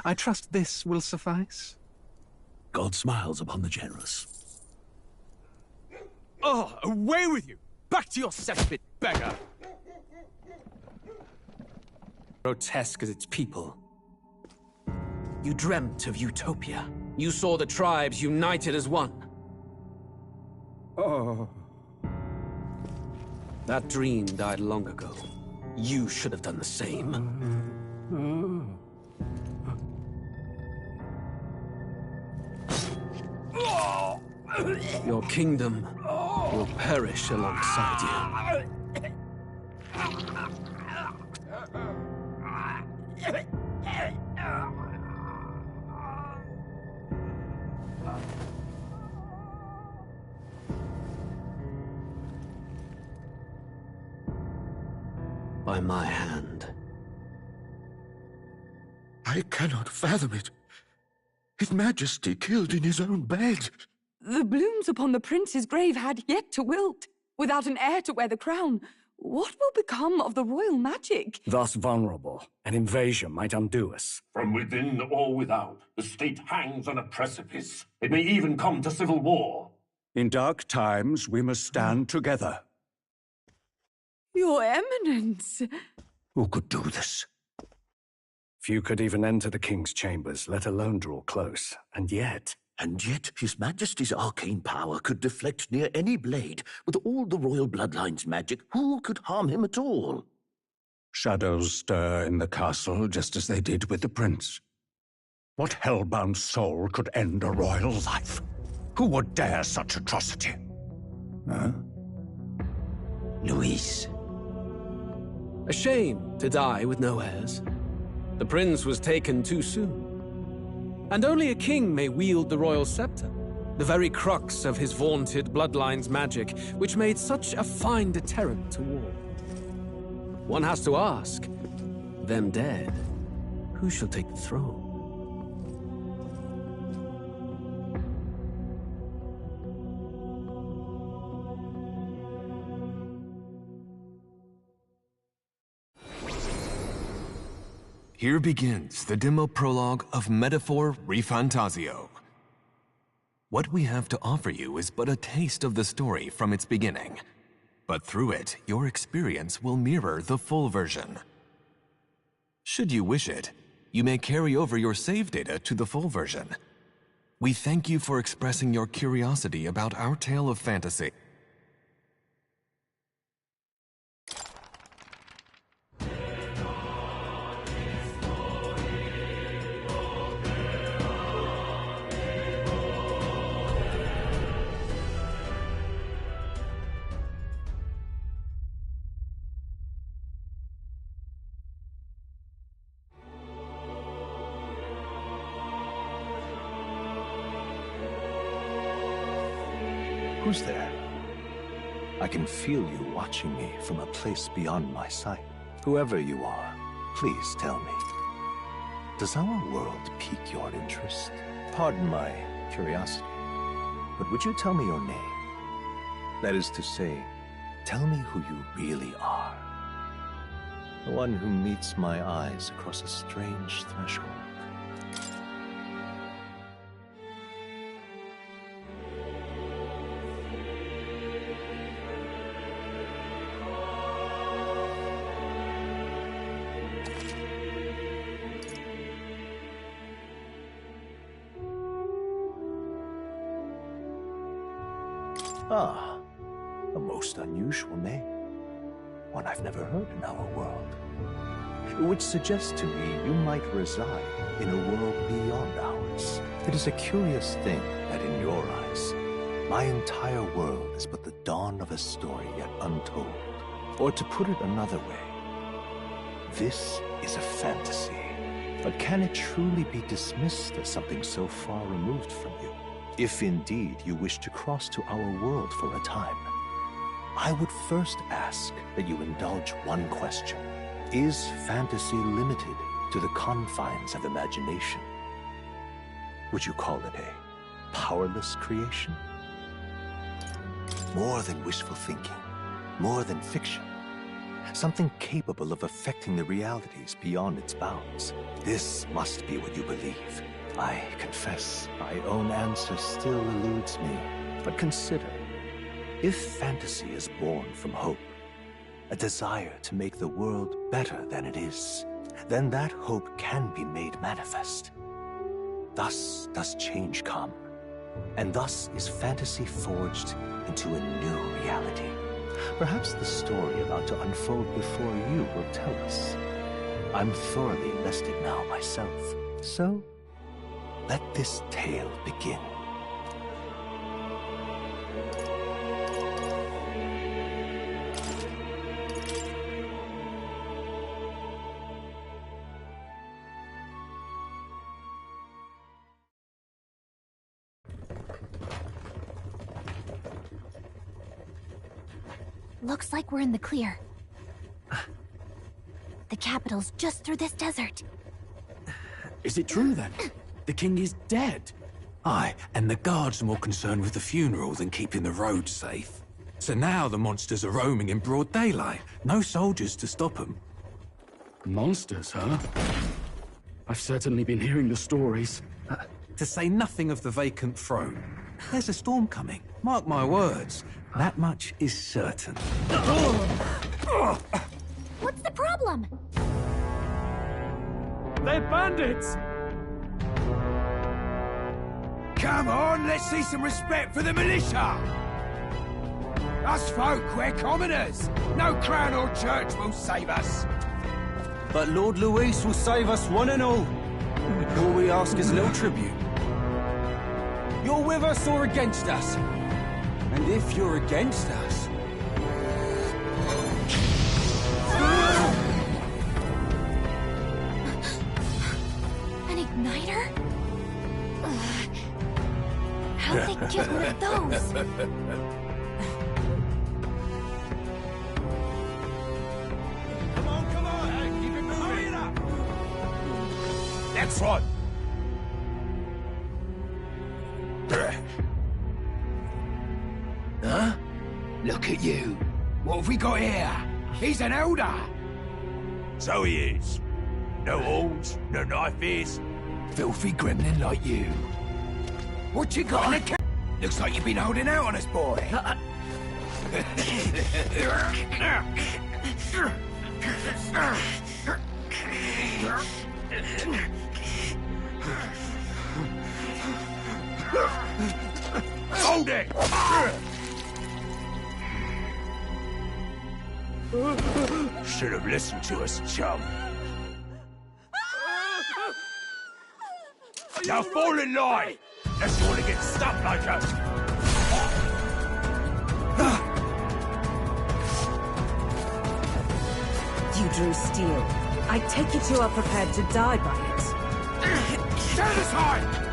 I trust this will suffice. God smiles upon the generous. Oh, away with you! Back to your cesspit, beggar! Grotesque as its people. You dreamt of utopia. You saw the tribes united as one. Oh. That dream died long ago. You should have done the same. Your kingdom will perish alongside you. By my hand. I cannot fathom it. His Majesty killed in his own bed. The blooms upon the prince's grave had yet to wilt. Without an heir to wear the crown, what will become of the royal magic? Thus vulnerable, an invasion might undo us. From within or without, the state hangs on a precipice. It may even come to civil war. In dark times, we must stand together. Your Eminence! Who could do this? Few could even enter the king's chambers, let alone draw close. And yet His Majesty's arcane power could deflect near any blade. With all the royal bloodline's magic, who could harm him at all? shadows stir in the castle just as they did with the prince. What hellbound soul could end a royal life? Who would dare such atrocity? Huh? Luis. A shame to die with no heirs. The prince was taken too soon. And only a king may wield the royal scepter, the very crux of his vaunted bloodline's magic, which made such a fine deterrent to war. One has to ask, them dead, who shall take the throne? Here begins the demo prologue of Metaphor ReFantazio. What we have to offer you is but a taste of the story from its beginning, but through it, your experience will mirror the full version. Should you wish it, you may carry over your save data to the full version. We thank you for expressing your curiosity about our tale of fantasy. Who's there? I can feel you watching me from a place beyond my sight. Whoever you are, please tell me. Does our world pique your interest? Pardon my curiosity, but would you tell me your name? That is to say, tell me who you really are. The one who meets my eyes across a strange threshold. Ah, a most unusual name. One I've never heard in our world. Which suggests to me you might reside in a world beyond ours. It is a curious thing that in your eyes, my entire world is but the dawn of a story yet untold. Or to put it another way, this is a fantasy. But can it truly be dismissed as something so far removed from you? If indeed you wish to cross to our world for a time, I would first ask that you indulge one question. Is fantasy limited to the confines of imagination? Would you call it a powerless creation? More than wishful thinking, more than fiction. something capable of affecting the realities beyond its bounds. This must be what you believe. I confess, my own answer still eludes me. But consider, if fantasy is born from hope, a desire to make the world better than it is, then that hope can be made manifest. Thus does change come, and thus is fantasy forged into a new reality. Perhaps the story about to unfold before you will tell us. I'm thoroughly invested now myself, so let this tale begin. Looks like we're in the clear. The capital's just through this desert. Is it true then? The king is dead? Aye, and the guards are more concerned with the funeral than keeping the roads safe. So now the monsters are roaming in broad daylight. No soldiers to stop them. Monsters, huh? I've certainly been hearing the stories. To say nothing of the vacant throne. There's a storm coming, mark my words. That much is certain. What's the problem? They're bandits! Come on, let's see some respect for the militia! Us folk, we're commoners. No crown or church will save us. But Lord Luis will save us one and all. All we ask is a little tribute. You're with us or against us? And if you're against us... An igniter? How'd they get one of those? Come on, keep it moving. Hurry it up. Next one. Huh? Look at you. What have we got here? He's an elder. So he is. No horns, no knife ears. Filthy gremlin like you. What you got in the ca- Looks like you've been holding out on us, boy. Hold it! Should have listened to us, chum. Now fall in line! Unless you want to get stuck like us. You drew steel. I take it you are prepared to die by it. Stand aside!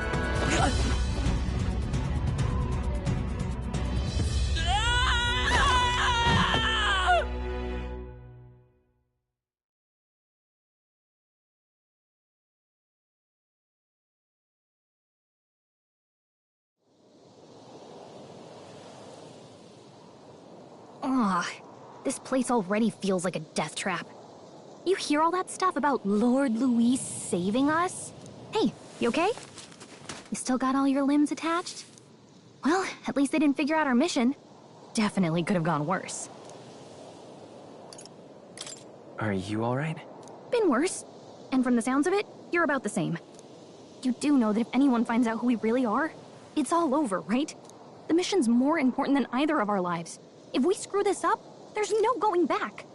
This place already feels like a death trap. You hear all that stuff about Lord Luis saving us? Hey, you okay? You still got all your limbs attached? Well, at least they didn't figure out our mission. Definitely could have gone worse. Are you alright? Been worse. And from the sounds of it, you're about the same. You do know that if anyone finds out who we really are, it's all over, right? The mission's more important than either of our lives. If we screw this up, there's no going back.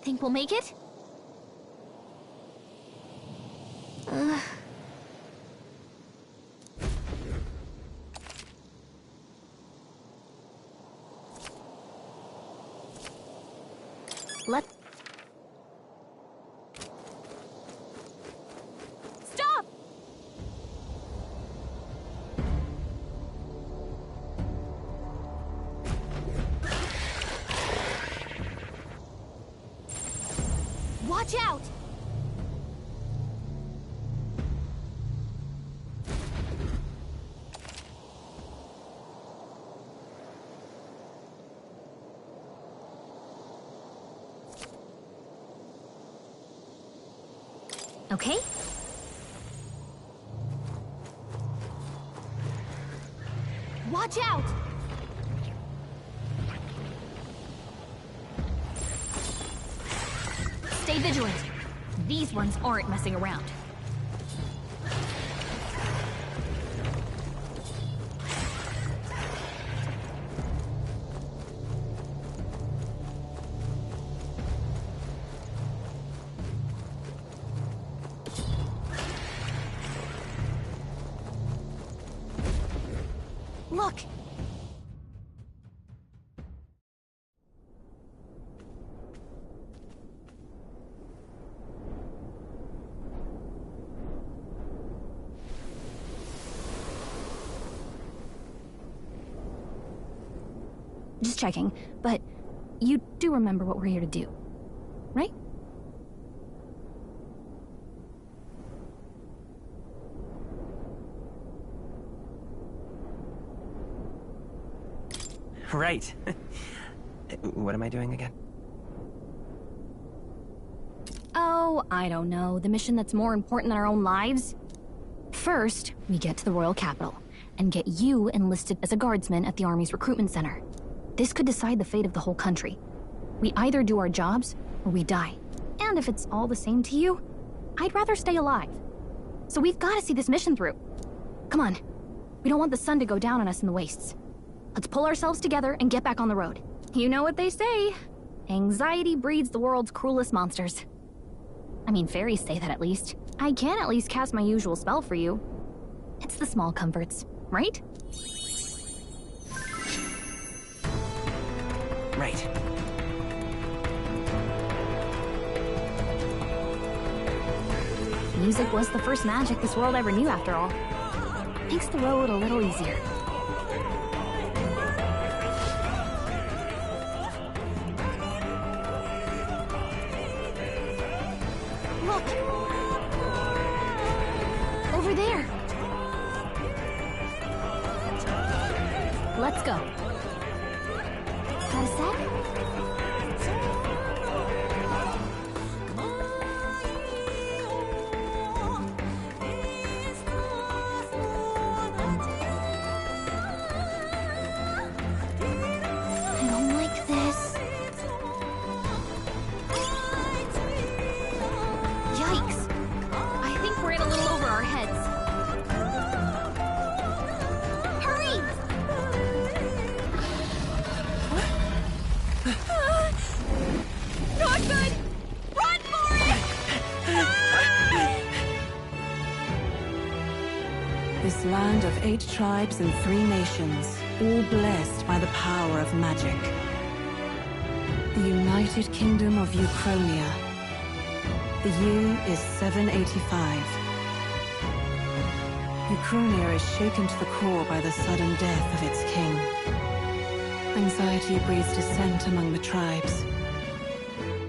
Think we'll make it? Watch out! Okay. Watch out! Stay vigilant. These ones aren't messing around. Look! Just checking, but you do remember what we're here to do, right? Right. What am I doing again? Oh, I don't know. The mission that's more important than our own lives? First, we get to the royal capital and get you enlisted as a guardsman at the army's recruitment center. This could decide the fate of the whole country. We either do our jobs or we die. And if it's all the same to you, I'd rather stay alive. So we've got to see this mission through. Come on. We don't want the sun to go down on us in the wastes. Let's pull ourselves together and get back on the road. You know what they say. Anxiety breeds the world's cruelest monsters. I mean, fairies say that at least. I can at least cast my usual spell for you. It's the small comforts, right? Right. Music was the first magic this world ever knew, after all. Makes the road a little easier. Look! Over there! Let's go. Got a sec? I don't like this. Yikes! I think we're in a little over our heads. Hurry! Not good! Run for it! This land of 8 tribes and 3 nations, all blessed by the power of magic. The United Kingdom of Ukronia. The year is 785. Ukronia is shaken to the core by the sudden death of its king. Anxiety breeds dissent among the tribes.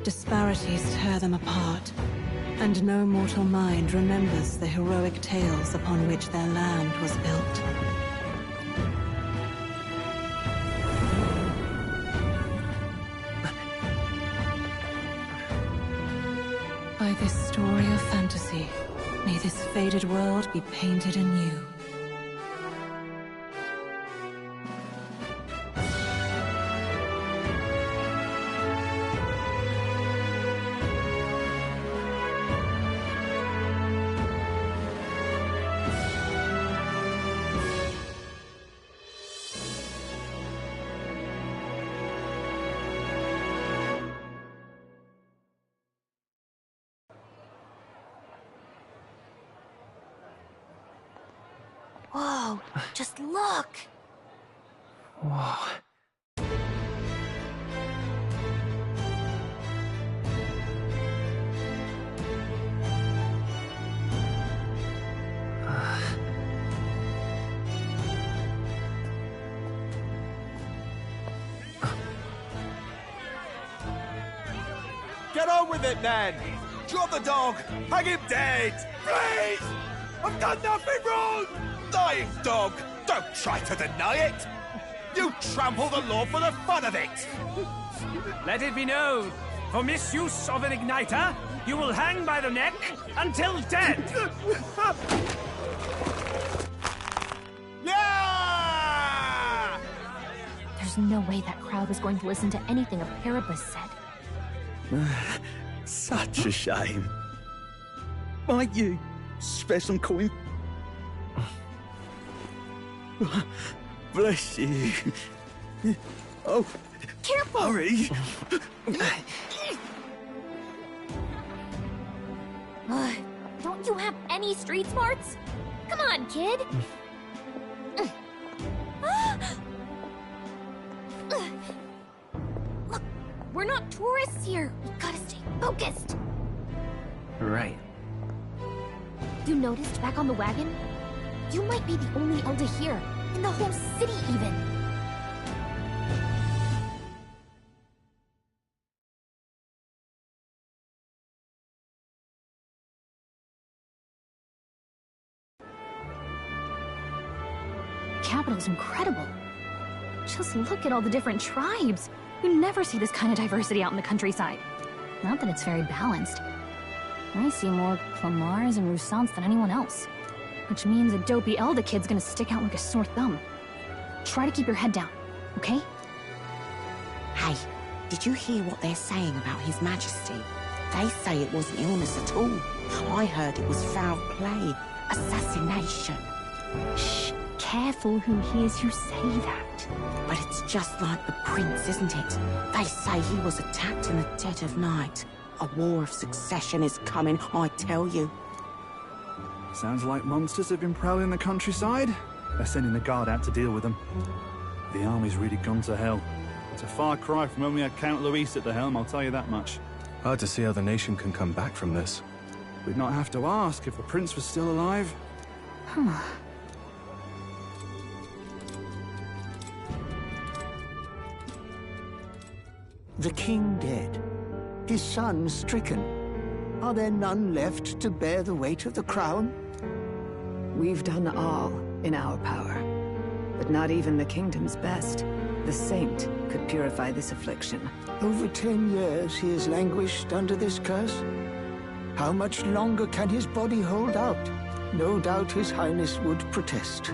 Disparities tear them apart, and no mortal mind remembers the heroic tales upon which their land was built. By this story of fantasy, may this faded world be painted anew. Whoa, just look! Whoa. Get on with it, then! Drop the dog! Hang him dead! Please! I've done nothing wrong! Dying dog! Don't try to deny it! You trample the law for the fun of it! Let it be known, for misuse of an igniter, you will hang by the neck until dead! Yeah! There's no way that crowd was going to listen to anything a Paribus said. Such a shame. Might you spare some coin? Bless you. Oh, careful! Hurry! Don't you have any street smarts? Come on, kid! Look, we're not tourists here. We gotta stay focused. Right. You noticed back on the wagon? You might be the only Elder here, in the whole city even. The capital's incredible. Just look at all the different tribes. You never see this kind of diversity out in the countryside. Not that it's very balanced. I see more Clamars and Roussants than anyone else. Which means a dopey Elder kid's gonna stick out like a sore thumb. Try to keep your head down, okay? Hey, did you hear what they're saying about His Majesty? They say it wasn't illness at all. I heard it was foul play, assassination. Shh, careful who hears you say that. But it's just like the prince, isn't it? They say he was attacked in the dead of night. A war of succession is coming, I tell you. Sounds like monsters have been prowling the countryside. They're sending the guard out to deal with them. The army's really gone to hell. It's a far cry from when we had Count Luis at the helm, I'll tell you that much. Hard to see how the nation can come back from this. We'd not have to ask if the prince was still alive. The king dead. His son stricken. Are there none left to bear the weight of the crown? We've done all in our power. But not even the kingdom's best, the saint, could purify this affliction. Over 10 years he has languished under this curse. How much longer can his body hold out? No doubt His Highness would protest.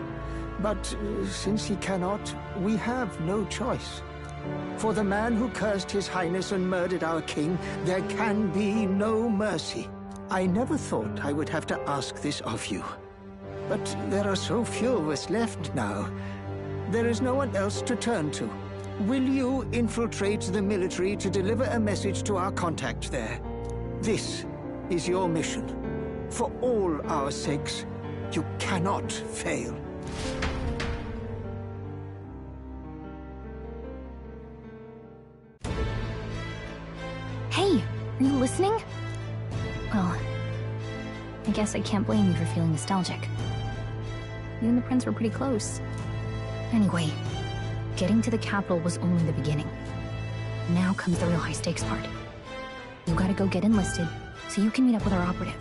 But since he cannot, we have no choice. For the man who cursed His Highness and murdered our king, there can be no mercy. I never thought I would have to ask this of you. But there are so few of us left now. There is no one else to turn to. Will you infiltrate the military to deliver a message to our contact there? This is your mission. For all our sakes, you cannot fail. Hey, are you listening? Well, I guess I can't blame you for feeling nostalgic. You and the prince were pretty close. Anyway, getting to the capital was only the beginning. Now comes the real high-stakes part. You gotta go get enlisted, so you can meet up with our operative.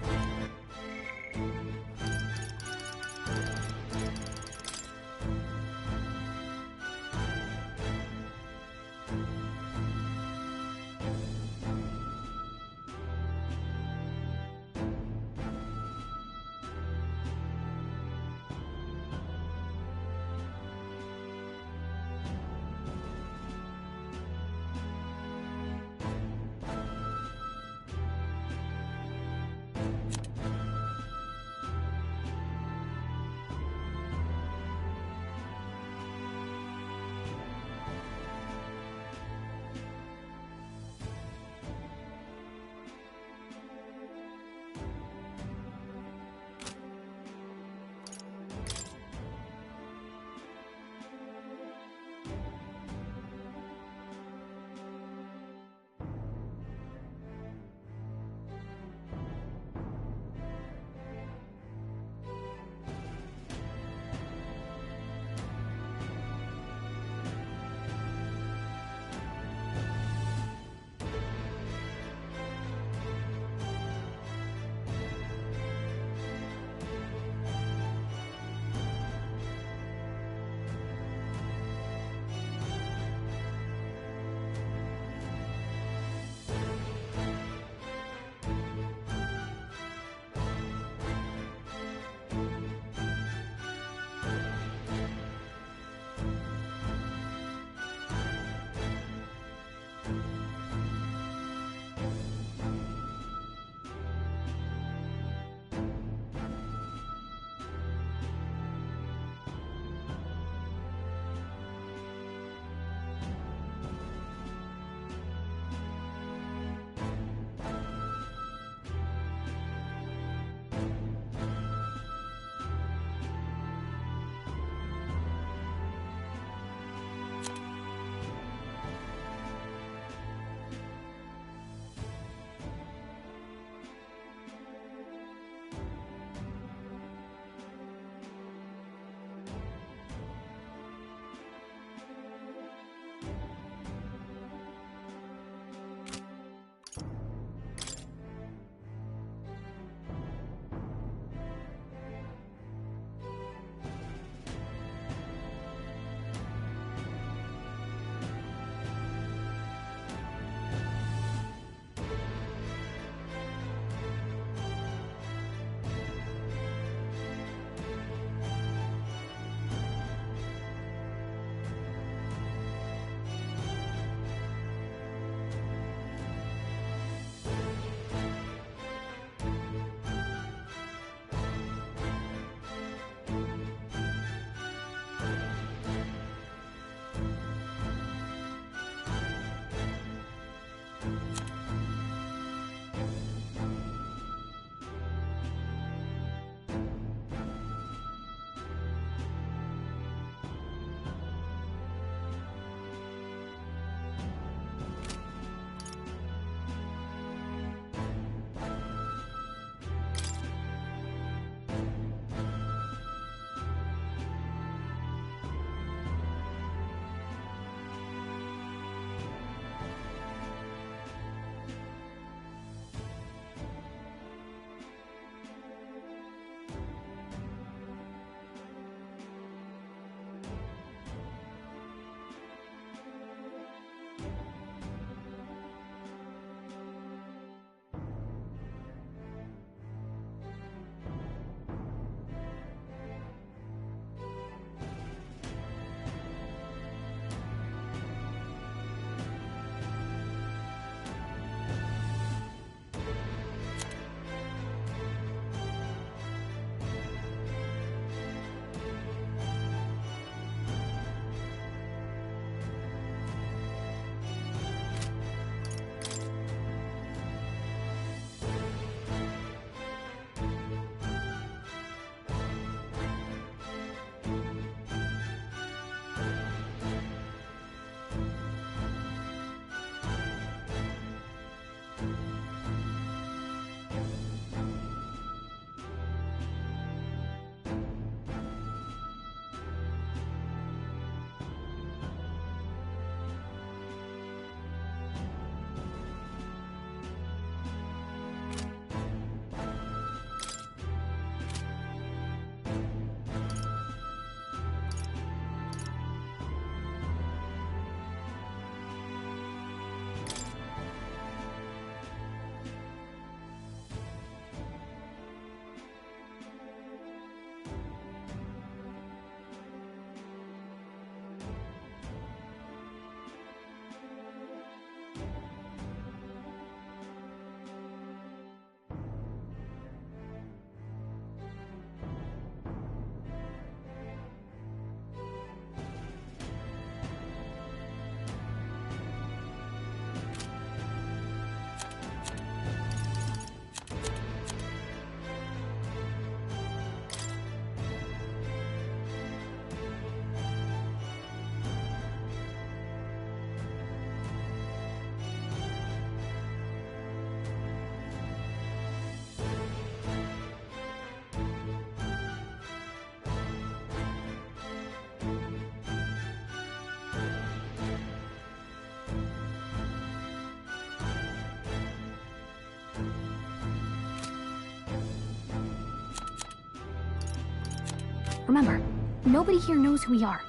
Remember, nobody here knows who we are.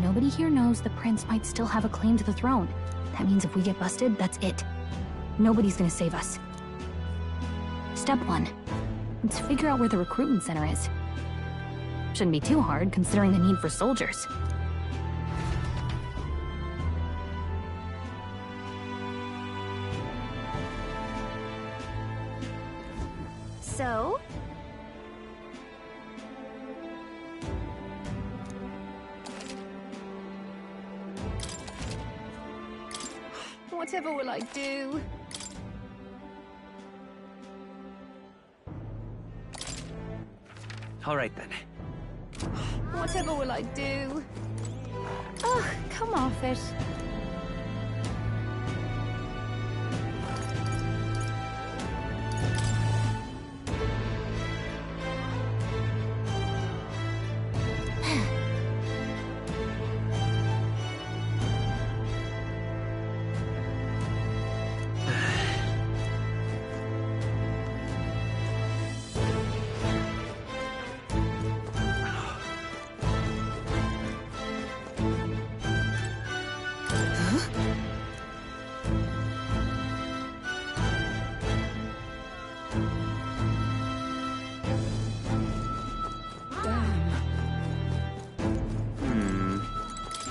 Nobody here knows the prince might still have a claim to the throne. That means if we get busted, that's it. Nobody's gonna save us. Step 1. Let's figure out where the recruitment center is. Shouldn't be too hard, considering the need for soldiers. So? Whatever will I do? All right then. Whatever will I do? Oh, come off it.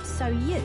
So you?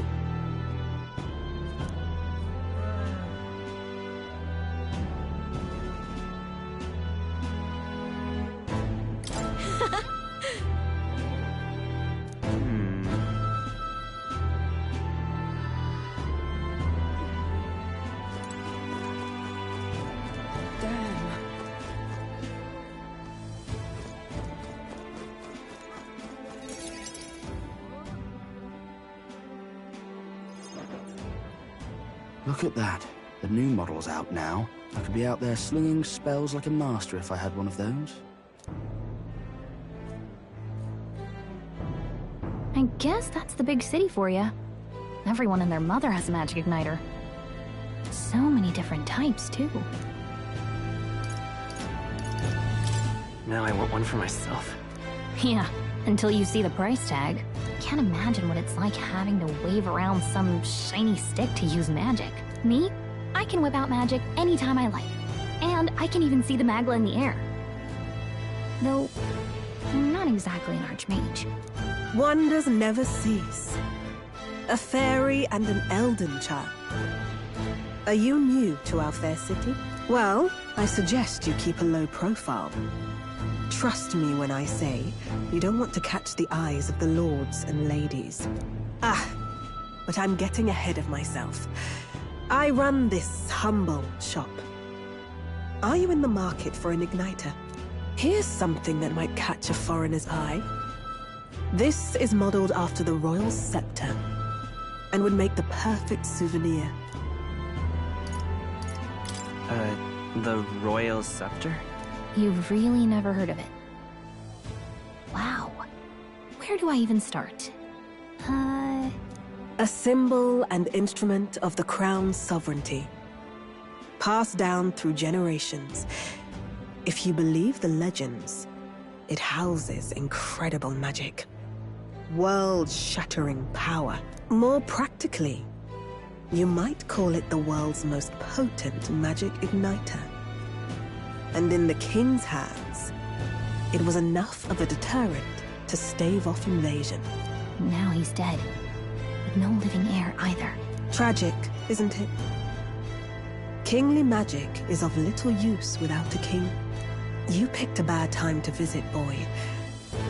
Look at that. The new model's out now. I could be out there slinging spells like a master if I had one of those. I guess that's the big city for you. Everyone and their mother has a magic igniter. So many different types, too. Now I want one for myself. Yeah, until you see the price tag. Can't imagine what it's like having to wave around some shiny stick to use magic. Me? I can whip out magic anytime I like. And I can even see the Magla in the air. Though, I'm not exactly an archmage. Wonders never cease. A fairy and an Elden child. Are you new to our fair city? Well, I suggest you keep a low profile. Trust me when I say you don't want to catch the eyes of the lords and ladies. But I'm getting ahead of myself. I run this humble shop. Are you in the market for an igniter? Here's something that might catch a foreigner's eye. This is modeled after the royal scepter and would make the perfect souvenir. The royal scepter? You've really never heard of it. Wow. Where do I even start? A symbol and instrument of the crown's sovereignty. Passed down through generations. If you believe the legends, it houses incredible magic. World-shattering power. More practically, you might call it the world's most potent magic igniter. And in the king's hands, it was enough of a deterrent to stave off invasion. Now he's dead, with no living heir either. Tragic, isn't it? Kingly magic is of little use without a king. You picked a bad time to visit, boy.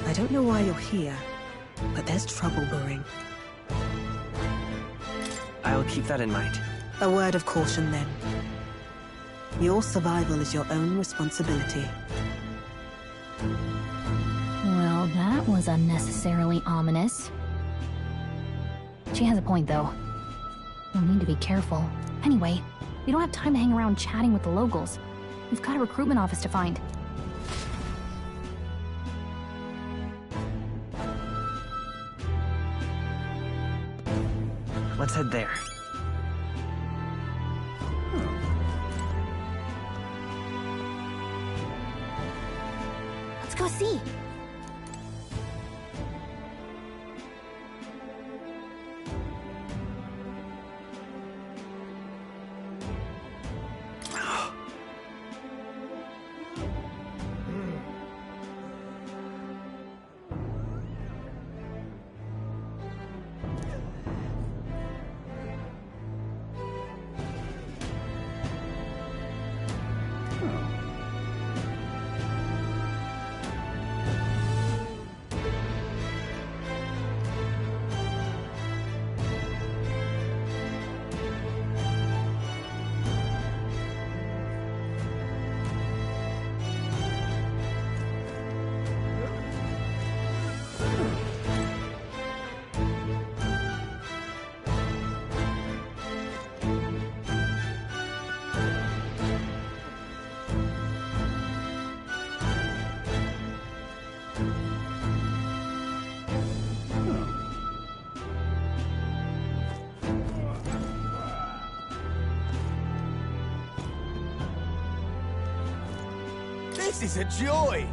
I don't know why you're here, but there's trouble brewing. I'll keep that in mind. A word of caution, then. Your survival is your own responsibility. Well, that was unnecessarily ominous. She has a point, though. We'll need to be careful. Anyway, we don't have time to hang around chatting with the locals. We've got a recruitment office to find. Let's head there. Let's go see. This is a joy!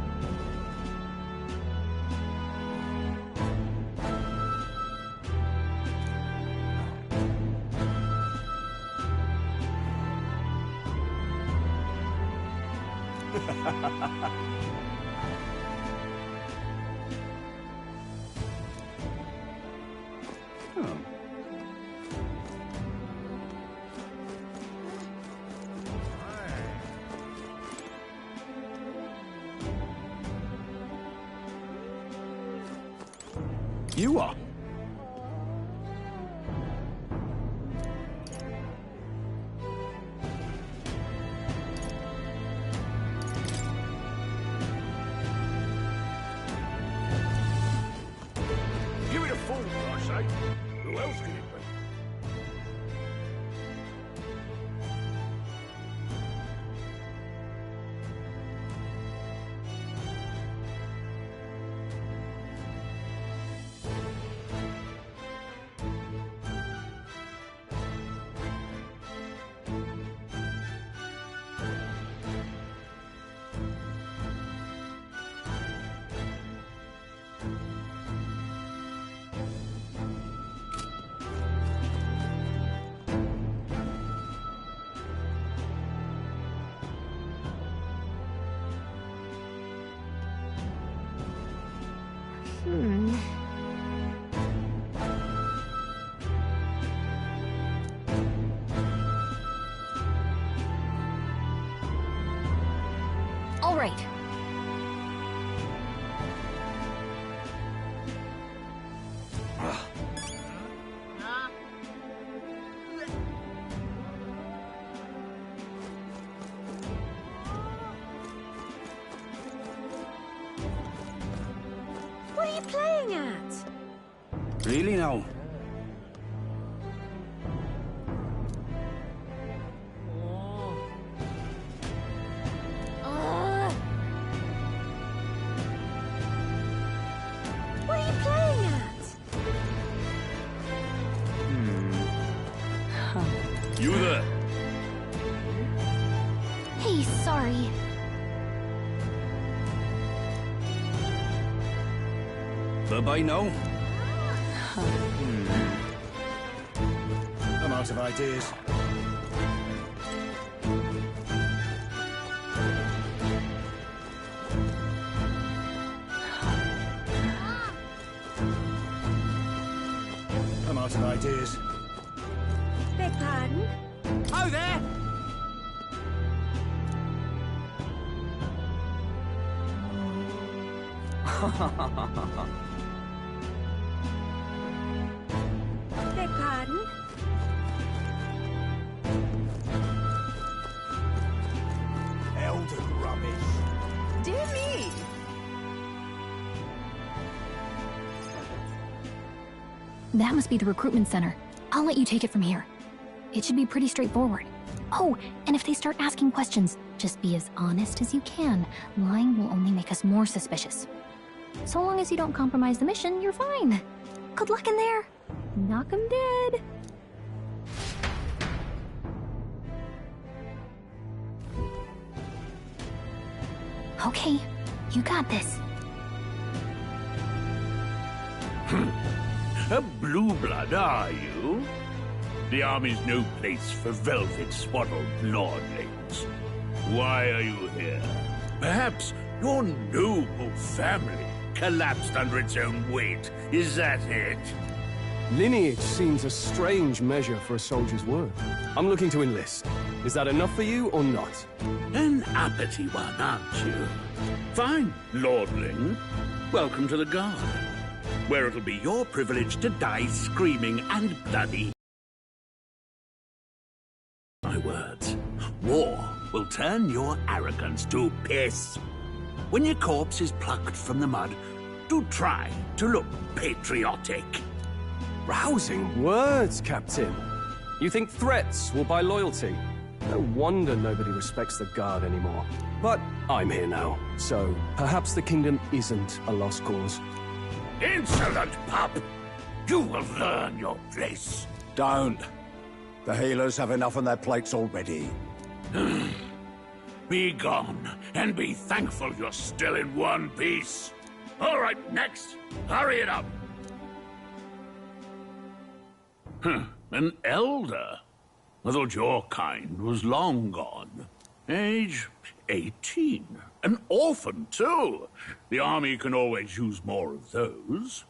You are. Give it a fool, I say. Who else can it be? All right. What are you playing at? Really now? What are you playing at? You there? Hey, sorry. Bye-bye now. I'm out of ideas. I'm out of ideas. Beg pardon? Oh, there! Beg pardon? Elden rubbish. Dear me! That must be the recruitment center. I'll let you take it from here. It should be pretty straightforward. Oh, and if they start asking questions, just be as honest as you can. Lying will only make us more suspicious. So long as you don't compromise the mission, you're fine. Good luck in there. Knock 'em dead. Okay, you got this. A blue blood, are you? The army's no place for velvet-swaddled lordlings. Why are you here? Perhaps your noble family collapsed under its own weight. Is that it? Lineage seems a strange measure for a soldier's worth. I'm looking to enlist. Is that enough for you or not? An uppity one, aren't you? Fine, lordling. Welcome to the Guard, where it'll be your privilege to die screaming and bloody. My words. War will turn your arrogance to piss. When your corpse is plucked from the mud, do try to look patriotic. Rousing words, Captain. You think threats will buy loyalty? No wonder nobody respects the Guard anymore. But I'm here now, so perhaps the kingdom isn't a lost cause. Insolent pup! You will learn your place. Don't. The healers have enough on their plates already. Be gone, and be thankful you're still in one piece. All right, next. Hurry it up. An elder? I thought your kind was long gone. Age 18. An orphan, too. The army can always use more of those.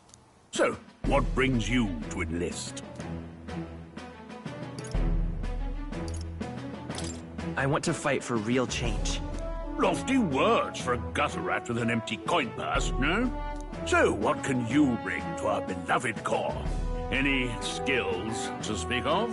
So, what brings you to enlist? I want to fight for real change. Lofty words for a gutter rat with an empty coin purse, no? So, what can you bring to our beloved corps? Any skills to speak of?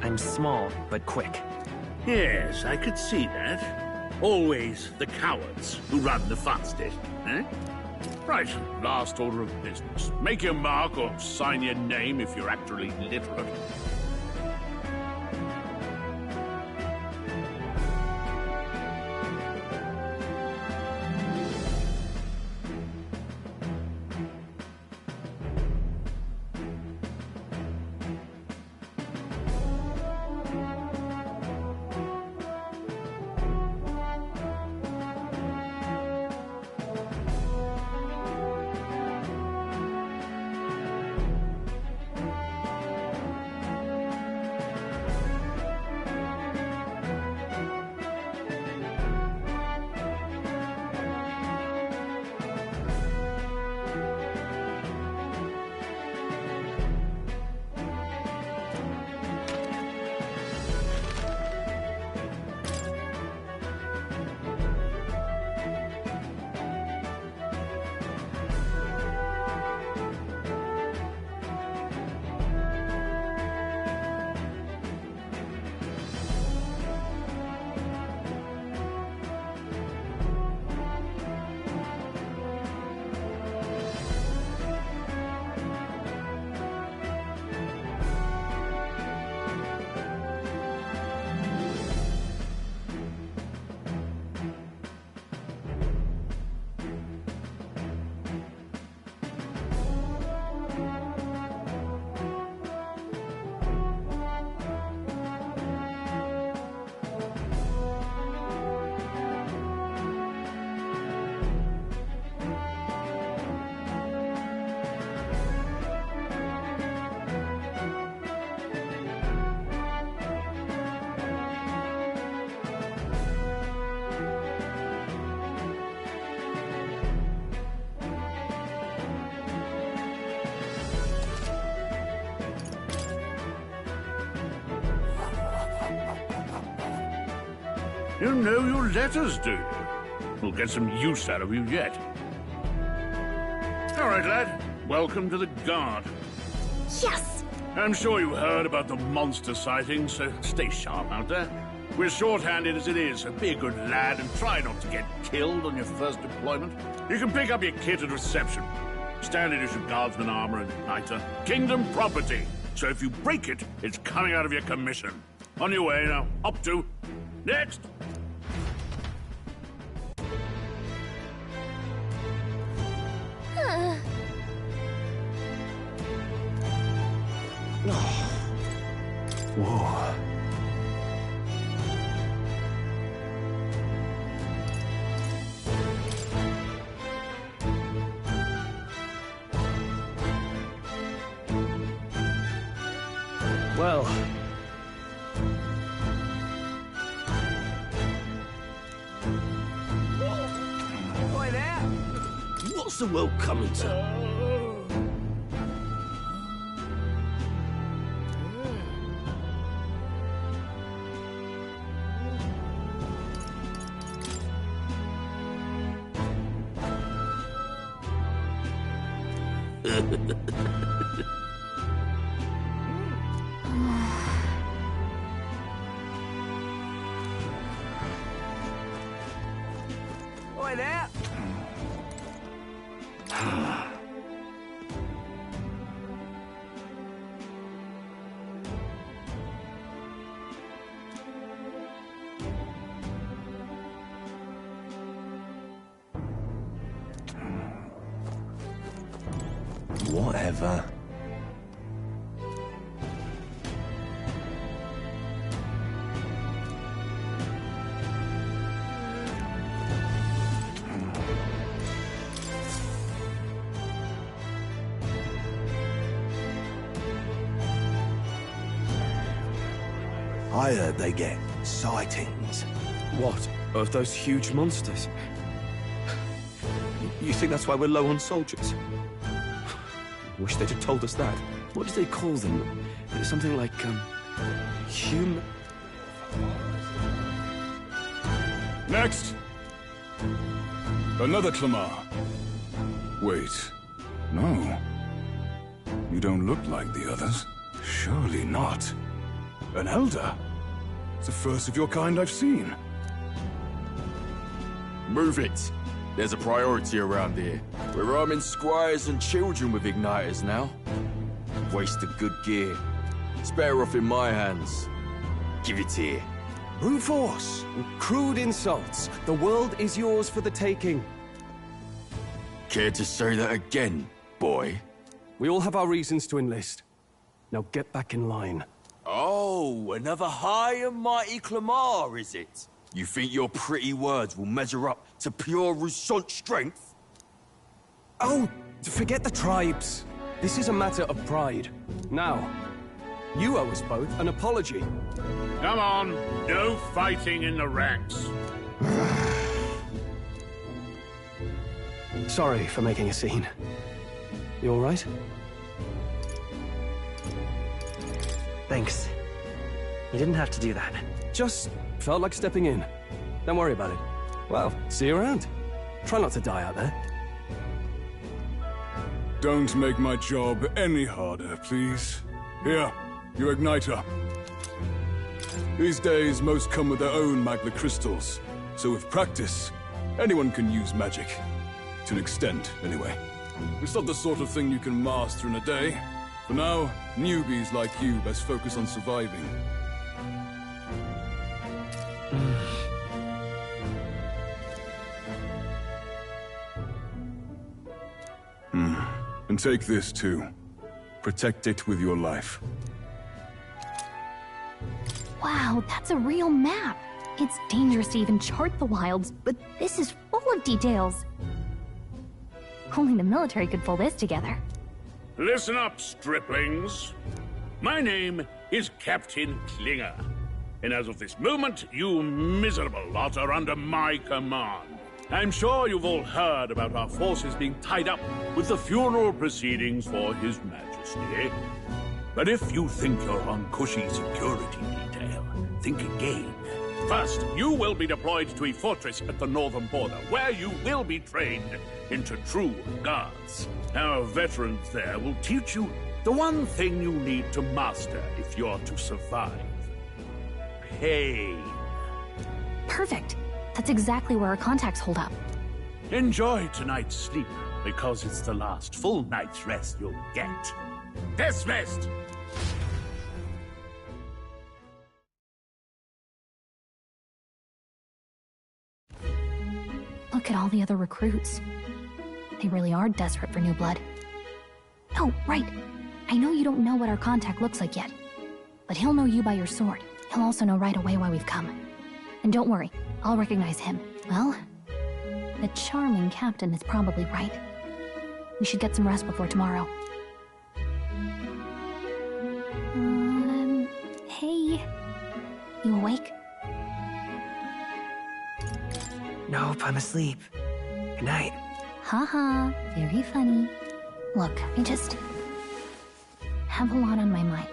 I'm small, but quick. Yes, I could see that. Always the cowards who run the fastest, eh? Right, last order of business. Make your mark or sign your name if you're actually literate. You know your letters, do you? We'll get some use out of you yet. All right, lad. Welcome to the Guard. Yes! I'm sure you heard about the monster sightings, so stay sharp out there. We're short-handed as it is, so be a good lad and try not to get killed on your first deployment. You can pick up your kit at reception. Standard issue guardsman armor and igniter. Kingdom property. So if you break it, it's coming out of your commission. On your way now. Up to. Next! Whoa. Well. Boy there! What's the world coming to? going out? Whatever. I heard they get sightings. What? Of those huge monsters? You think that's why we're low on soldiers? Wish they'd have told us that. What do they call them? Something like, human... Next! Another Clamar. Wait. No. You don't look like the others. Surely not. An Elder? It's the first of your kind I've seen. Move it. There's a priority around here. We're arming squires and children with igniters now. Wasted good gear. It's better off in my hands. Give it here. Brute force! Crude insults. The world is yours for the taking. Care to say that again, boy? We all have our reasons to enlist. Now get back in line. Oh, another high and mighty Clamar, is it? You think your pretty words will measure up to pure Roussault strength? Oh, forget the tribes. This is a matter of pride. Now, you owe us both an apology. Come on, no fighting in the ranks. Sorry for making a scene. You all right? Thanks. You didn't have to do that. Just felt like stepping in. Don't worry about it. Well, see you around. Try not to die out there. Don't make my job any harder, please. Here, your igniter. These days, most come with their own Magna crystals. So with practice, anyone can use magic. To an extent, anyway. It's not the sort of thing you can master in a day. For now, newbies like you best focus on surviving. And take this too. Protect it with your life. Wow, that's a real map. It's dangerous to even chart the wilds, but this is full of details. Only the military could pull this together. Listen up, striplings. My name is Captain Klinger. And as of this moment, you miserable lot are under my command. I'm sure you've all heard about our forces being tied up with the funeral proceedings for His Majesty. But if you think you're on cushy security detail, think again. First, you will be deployed to a fortress at the northern border, where you will be trained into true guards. Our veterans there will teach you the one thing you need to master if you're to survive. Pain. Perfect. That's exactly where our contacts hold up. Enjoy tonight's sleep, because it's the last full night's rest you'll get. Dismissed! Look at all the other recruits. They really are desperate for new blood. Oh, right. I know you don't know what our contact looks like yet, but he'll know you by your sword. He'll also know right away why we've come. And don't worry, I'll recognize him. Well, the charming captain is probably right. We should get some rest before tomorrow. Hey. You awake? Nope, I'm asleep. Good night. Haha, very funny. Look, I just have a lot on my mind.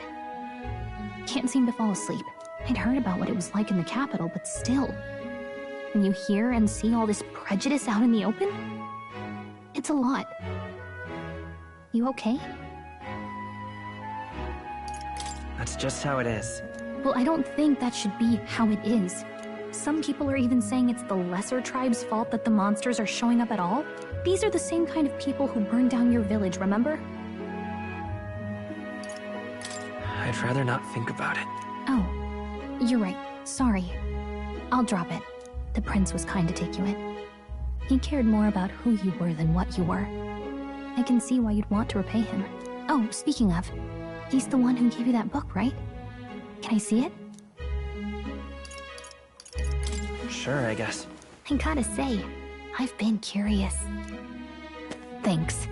Can't seem to fall asleep. I'd heard about what it was like in the capital, but still. When you hear and see all this prejudice out in the open, it's a lot. You okay? That's just how it is. Well, I don't think that should be how it is. Some people are even saying it's the lesser tribe's fault that the monsters are showing up at all. These are the same kind of people who burned down your village, remember? I'd rather not think about it. Oh, you're right. Sorry. I'll drop it. The prince was kind to take you in. He cared more about who you were than what you were. I can see why you'd want to repay him. Oh, speaking of, he's the one who gave you that book, right? Can I see it? Sure, I guess. I gotta say, I've been curious. Thanks.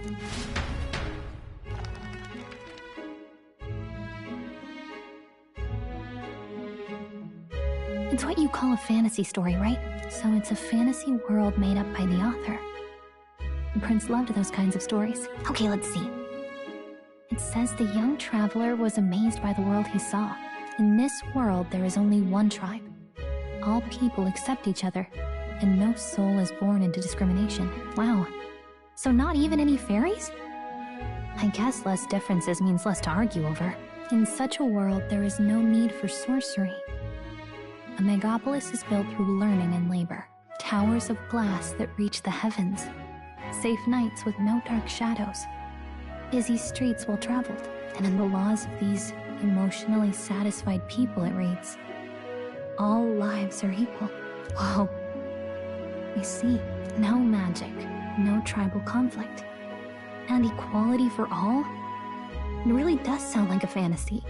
It's what you call a fantasy story, right? So it's a fantasy world made up by the author. The prince loved those kinds of stories. Okay, let's see. It says the young traveler was amazed by the world he saw. In this world, there is only one tribe. All people accept each other, and no soul is born into discrimination. Wow. So not even any fairies? I guess less differences means less to argue over. In such a world, there is no need for sorcery. A megapolis is built through learning and labor. Towers of glass that reach the heavens. Safe nights with no dark shadows. Busy streets well traveled. And in the laws of these emotionally satisfied people, it reads, all lives are equal. Whoa. You see, no magic, no tribal conflict, and equality for all? It really does sound like a fantasy.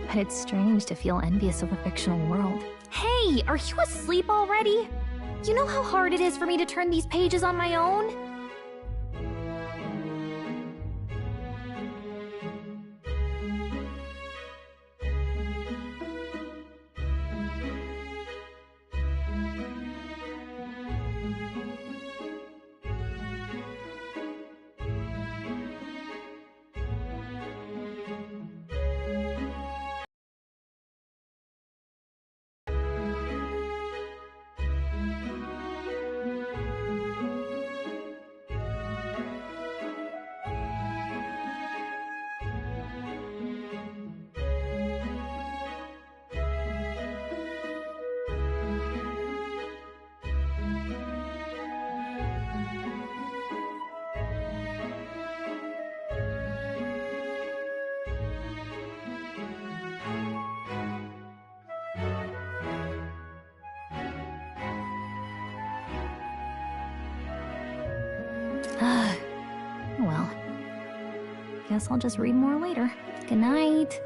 But it's strange to feel envious of a fictional world. Hey, are you asleep already? You know how hard it is for me to turn these pages on my own? Well, guess I'll just read more later. Good night.